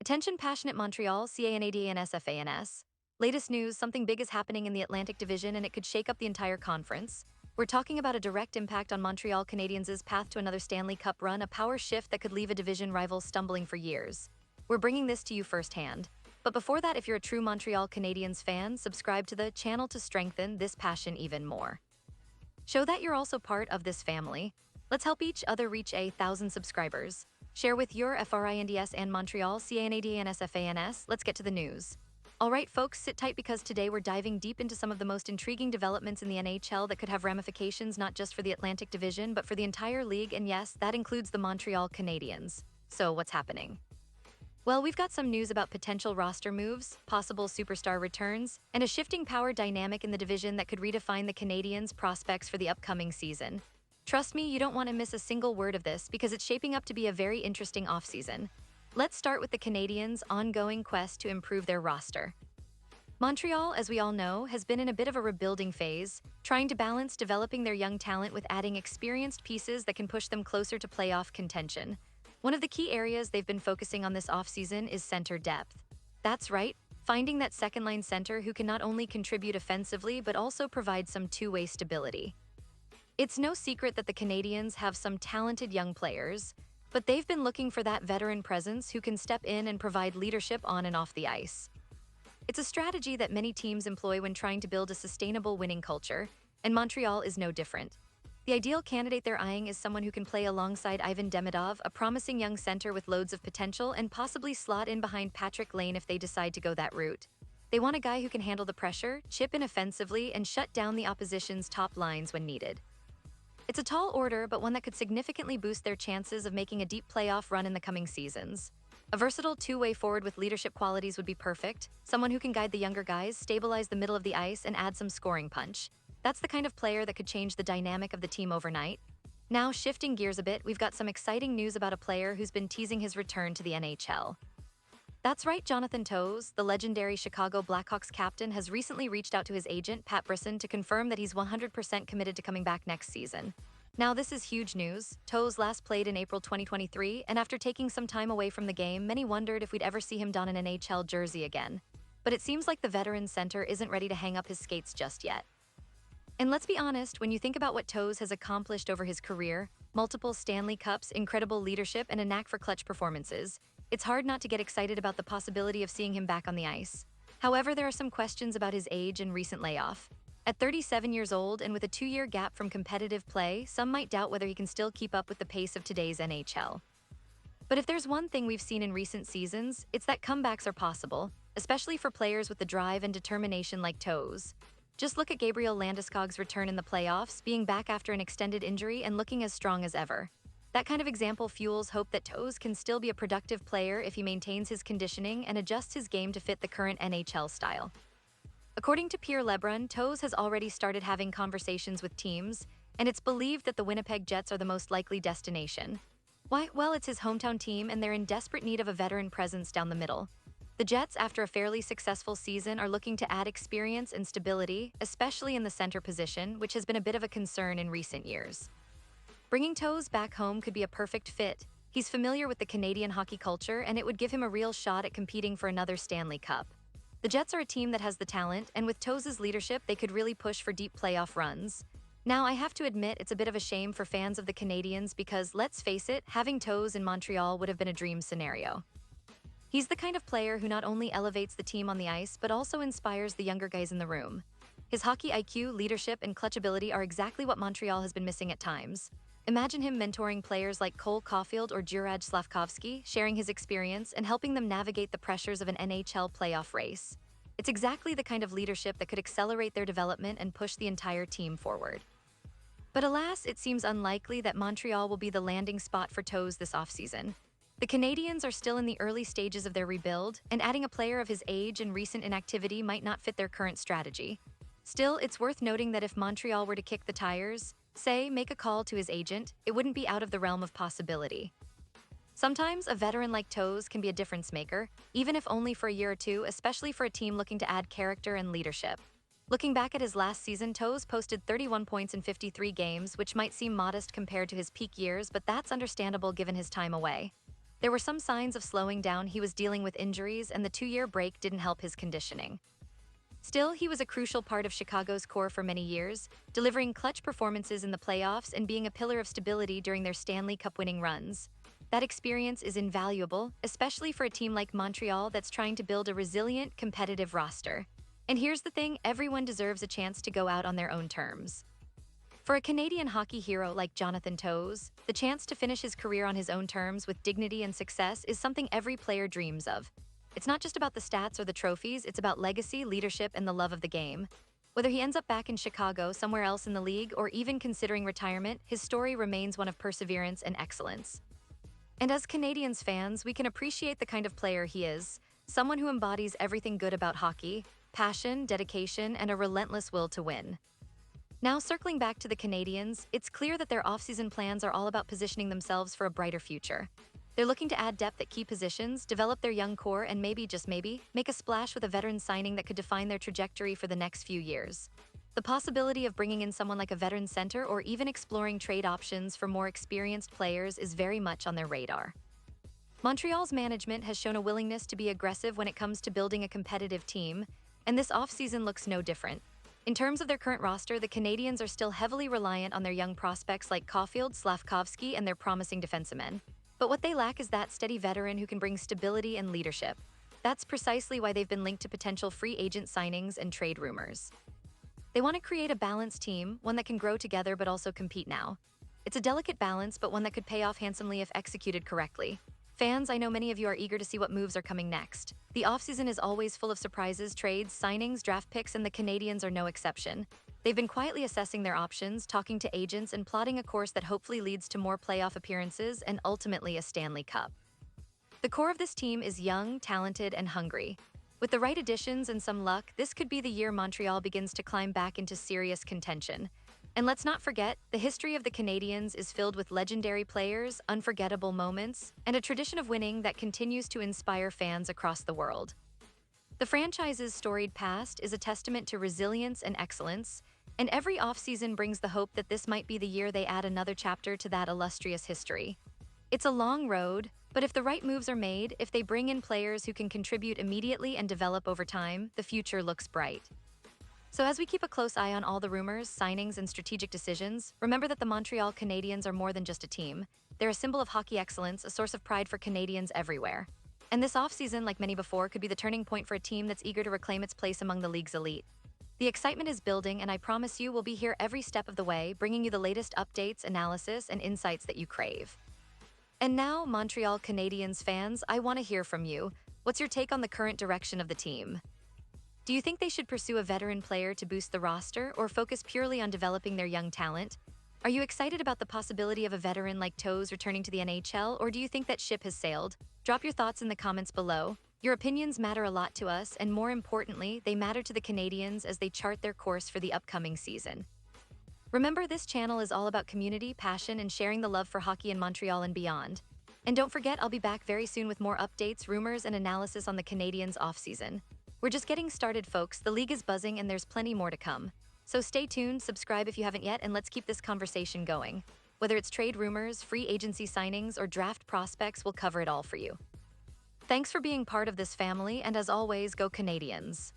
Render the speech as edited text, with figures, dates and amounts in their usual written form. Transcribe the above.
Attention passionate Montreal, Canadiens fans. Latest news, something big is happening in the Atlantic Division and it could shake up the entire conference. We're talking about a direct impact on Montreal Canadiens' path to another Stanley Cup run, a power shift that could leave a division rival stumbling for years. We're bringing this to you firsthand. But before that, if you're a true Montreal Canadiens fan, subscribe to the channel to strengthen this passion even more. Show that you're also part of this family. Let's help each other reach 1,000 subscribers. Share with your FRINDS and Montreal Canadiens fans. Let's get to the news. Alright folks, sit tight because today we're diving deep into some of the most intriguing developments in the NHL that could have ramifications not just for the Atlantic Division, but for the entire league, and yes, that includes the Montreal Canadiens. So what's happening? Well, we've got some news about potential roster moves, possible superstar returns, and a shifting power dynamic in the division that could redefine the Canadiens' prospects for the upcoming season. Trust me, you don't want to miss a single word of this because it's shaping up to be a very interesting offseason. Let's start with the Canadiens' ongoing quest to improve their roster. Montreal, as we all know, has been in a bit of a rebuilding phase, trying to balance developing their young talent with adding experienced pieces that can push them closer to playoff contention. One of the key areas they've been focusing on this offseason is center depth. That's right, finding that second-line center who can not only contribute offensively but also provide some two-way stability. It's no secret that the Canadiens have some talented young players, but they've been looking for that veteran presence who can step in and provide leadership on and off the ice. It's a strategy that many teams employ when trying to build a sustainable winning culture, and Montreal is no different. The ideal candidate they're eyeing is someone who can play alongside Ivan Demidov, a promising young center with loads of potential, and possibly slot in behind Patrick Lane if they decide to go that route. They want a guy who can handle the pressure, chip in offensively, and shut down the opposition's top lines when needed. It's a tall order, but one that could significantly boost their chances of making a deep playoff run in the coming seasons. A versatile two-way forward with leadership qualities would be perfect, someone who can guide the younger guys, stabilize the middle of the ice, and add some scoring punch. That's the kind of player that could change the dynamic of the team overnight. Now, shifting gears a bit, we've got some exciting news about a player who's been teasing his return to the NHL. That's right, Jonathan Toews, the legendary Chicago Blackhawks captain, has recently reached out to his agent, Pat Brisson, to confirm that he's 100% committed to coming back next season. Now, this is huge news. Toews last played in April 2023, and after taking some time away from the game, many wondered if we'd ever see him don an NHL jersey again. But it seems like the veteran center isn't ready to hang up his skates just yet. And let's be honest, when you think about what Toews has accomplished over his career, multiple Stanley Cups, incredible leadership, and a knack for clutch performances, it's hard not to get excited about the possibility of seeing him back on the ice. However, there are some questions about his age and recent layoff. At 37 years old and with a 2-year gap from competitive play, some might doubt whether he can still keep up with the pace of today's NHL. But if there's one thing we've seen in recent seasons, it's that comebacks are possible, especially for players with the drive and determination like Toews. Just look at Gabriel Landeskog's return in the playoffs, being back after an extended injury and looking as strong as ever. That kind of example fuels hope that Toews can still be a productive player if he maintains his conditioning and adjusts his game to fit the current NHL style. According to Pierre Lebrun, Toews has already started having conversations with teams, and it's believed that the Winnipeg Jets are the most likely destination. Why? Well, it's his hometown team, and they're in desperate need of a veteran presence down the middle. The Jets, after a fairly successful season, are looking to add experience and stability, especially in the center position, which has been a bit of a concern in recent years. Bringing Toews back home could be a perfect fit. He's familiar with the Canadian hockey culture, and it would give him a real shot at competing for another Stanley Cup. The Jets are a team that has the talent, and with Toews' leadership, they could really push for deep playoff runs. Now, I have to admit, it's a bit of a shame for fans of the Canadiens because, let's face it, having Toews in Montreal would have been a dream scenario. He's the kind of player who not only elevates the team on the ice, but also inspires the younger guys in the room. His hockey IQ, leadership, and clutch ability are exactly what Montreal has been missing at times. Imagine him mentoring players like Cole Caulfield or Juraj Slavkovsky, sharing his experience and helping them navigate the pressures of an NHL playoff race. It's exactly the kind of leadership that could accelerate their development and push the entire team forward. But alas, it seems unlikely that Montreal will be the landing spot for Toews this offseason. The Canadiens are still in the early stages of their rebuild, and adding a player of his age and recent inactivity might not fit their current strategy. Still, it's worth noting that if Montreal were to kick the tires, say, make a call to his agent, it wouldn't be out of the realm of possibility. Sometimes a veteran like Toews can be a difference maker, even if only for a year or two, especially for a team looking to add character and leadership. Looking back at his last season, Toews posted 31 points in 53 games, which might seem modest compared to his peak years, but that's understandable given his time away. There were some signs of slowing down. He was dealing with injuries, and the 2-year break didn't help his conditioning. Still, he was a crucial part of Chicago's core for many years, delivering clutch performances in the playoffs and being a pillar of stability during their Stanley Cup winning runs. That experience is invaluable, especially for a team like Montreal that's trying to build a resilient, competitive roster. And here's the thing, everyone deserves a chance to go out on their own terms. For a Canadian hockey hero like Jonathan Toews, the chance to finish his career on his own terms with dignity and success is something every player dreams of. It's not just about the stats or the trophies, it's about legacy, leadership, and the love of the game. Whether he ends up back in Chicago, somewhere else in the league, or even considering retirement, his story remains one of perseverance and excellence. And as Canadiens fans, we can appreciate the kind of player he is, someone who embodies everything good about hockey: passion, dedication, and a relentless will to win. Now, circling back to the Canadiens, it's clear that their offseason plans are all about positioning themselves for a brighter future. They're looking to add depth at key positions, develop their young core, and maybe, just maybe, make a splash with a veteran signing that could define their trajectory for the next few years. The possibility of bringing in someone like a veteran center or even exploring trade options for more experienced players is very much on their radar. Montreal's management has shown a willingness to be aggressive when it comes to building a competitive team, and this offseason looks no different. In terms of their current roster, the Canadiens are still heavily reliant on their young prospects like Caulfield, Slafkovsky, and their promising defensemen. But what they lack is that steady veteran who can bring stability and leadership. That's precisely why they've been linked to potential free agent signings and trade rumors. They want to create a balanced team, one that can grow together but also compete now. It's a delicate balance, but one that could pay off handsomely if executed correctly. Fans, I know many of you are eager to see what moves are coming next. The offseason is always full of surprises, trades, signings, draft picks, and the Canadiens are no exception. They've been quietly assessing their options, talking to agents, and plotting a course that hopefully leads to more playoff appearances and ultimately a Stanley Cup. The core of this team is young, talented, and hungry. With the right additions and some luck, this could be the year Montreal begins to climb back into serious contention. And let's not forget, the history of the Canadiens is filled with legendary players, unforgettable moments, and a tradition of winning that continues to inspire fans across the world. The franchise's storied past is a testament to resilience and excellence, and every offseason brings the hope that this might be the year they add another chapter to that illustrious history. It's a long road, but if the right moves are made, if they bring in players who can contribute immediately and develop over time, the future looks bright. So as we keep a close eye on all the rumors, signings, and strategic decisions, remember that the Montreal Canadiens are more than just a team. They're a symbol of hockey excellence, a source of pride for Canadians everywhere. And this offseason, like many before, could be the turning point for a team that's eager to reclaim its place among the league's elite. The excitement is building, and I promise you we'll be here every step of the way, bringing you the latest updates, analysis, and insights that you crave. And now, Montreal Canadiens fans, I want to hear from you. What's your take on the current direction of the team? Do you think they should pursue a veteran player to boost the roster or focus purely on developing their young talent? Are you excited about the possibility of a veteran like Toews returning to the NHL, or do you think that ship has sailed? Drop your thoughts in the comments below. Your opinions matter a lot to us, and more importantly, they matter to the Canadiens as they chart their course for the upcoming season. Remember, this channel is all about community, passion, and sharing the love for hockey in Montreal and beyond. And don't forget, I'll be back very soon with more updates, rumors, and analysis on the Canadiens offseason. We're just getting started, folks. The league is buzzing, and there's plenty more to come. So stay tuned, subscribe if you haven't yet, and let's keep this conversation going. Whether it's trade rumors, free agency signings, or draft prospects, we'll cover it all for you. Thanks for being part of this family, and as always, go Canadiens.